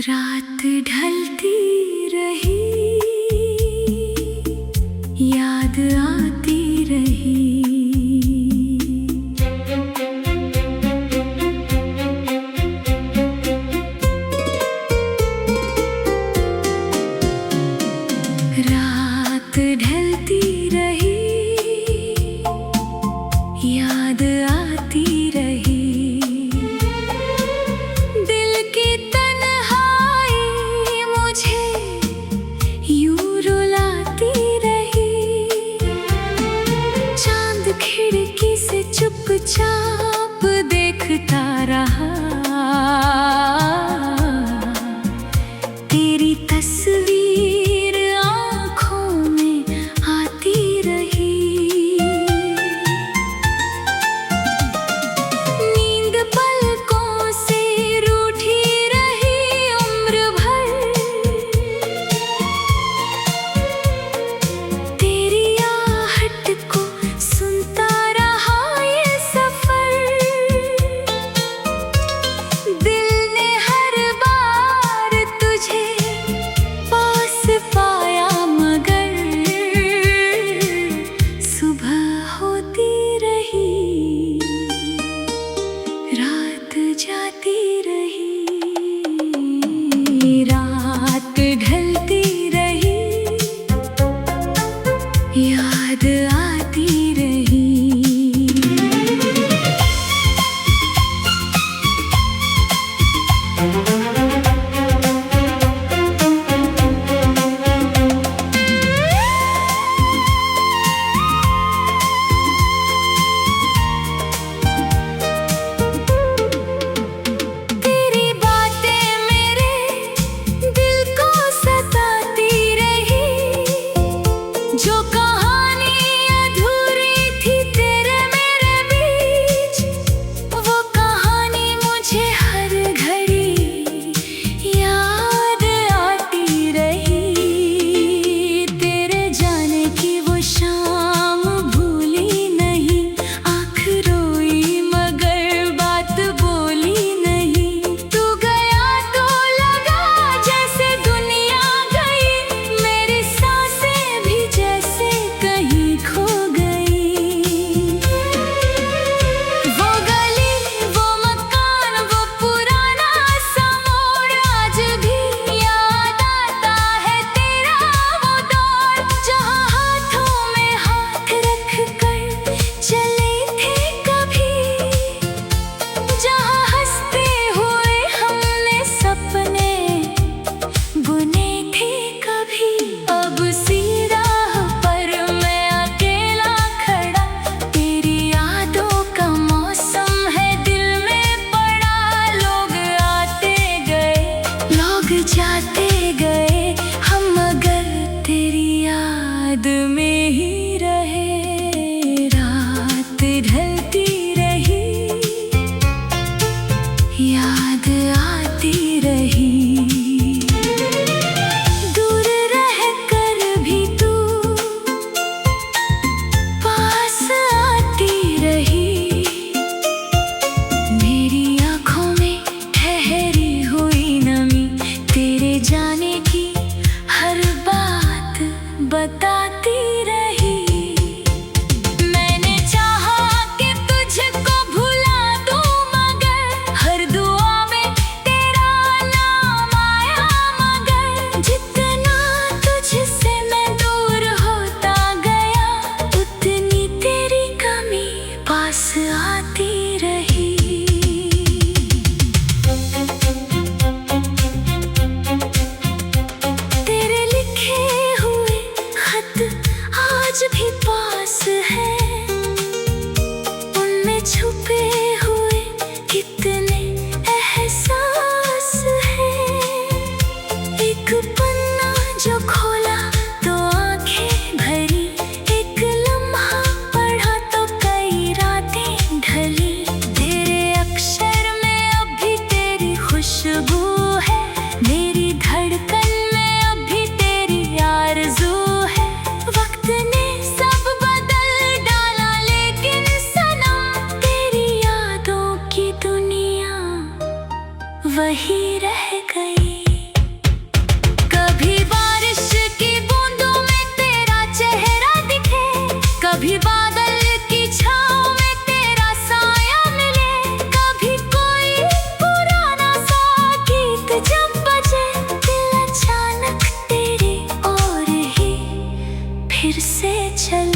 रात ढलती रही, याद आती रही। रात ढलती रही, याद आती रही। दिल की तन्हाई मुझे यूं रुलाती रही। चांद खिड़की से चुपचाप देखता रहा। तेरी तस्वीर आँखों में आती रही। नींद पलकों से रूठी रही उम्र भर। तेरी आहट को सुनता रहा ये सफर। दिल ने हर बार तुझे पास पाया, मगर सुबह होती रही, रात जाती रही। रात ढलती रही, याद आती रही। तेरी बातें मेरे दिल को सताती रही। जो कहानी अधूरी थी तेरे मेरे बीच, वो कहानी मुझे हर घड़ी याद आती रही। तेरे जाने की वो शाम भूली नहीं। आँख रोई मगर बात बोली नहीं। तू गया तो लगा जैसे दुनिया गई। मेरी सांसें भी जैसे कहीं खो गई। वो गली, वो मकान, वो पुराना सा मोड़, आज भी याद आता है तेरा वो दौर। जहाँ हाथों में हाथ रख कर चले थे कभी, जहाँ हंसते हुए हमने सपने बुने थे कभी। अब सी राह पर मैं अकेला खड़ा, तेरी यादों का मौसम है दिल में पड़ा। लोग आते गए, लोग जाते गए, हम मगर तेरी याद में ही रहे। रात ढलती रही, याद आती रही। दूर रहकर भी तू पास आती रही। मेरी आँखों में ठहरी हुई नमी, तेरे जाने की हर बात बताती रही। मैंने चाहा कि तुझको भुला दूं, मगर हर दुआ में तेरा नाम आया। मगर जितना तुझसे मैं दूर होता गया, उतनी तेरी कमी पास आती रही। तेरे लिखे हुए खत आज भी पास है। उनमें छुपे हुए कितने एहसास हैं। एक पन्ना जो खोला तो आंखें भरी। एक लम्हा पढ़ा तो कई रातें ढली। तेरे अक्षर में अब भी तेरी खुशबू है। मेरी धड़कन में अब भी तेरी आरज़ू है। वक्त ने सब बदल डाला, लेकिन सनम तेरी यादों की दुनिया वही रह गई। फिर से चल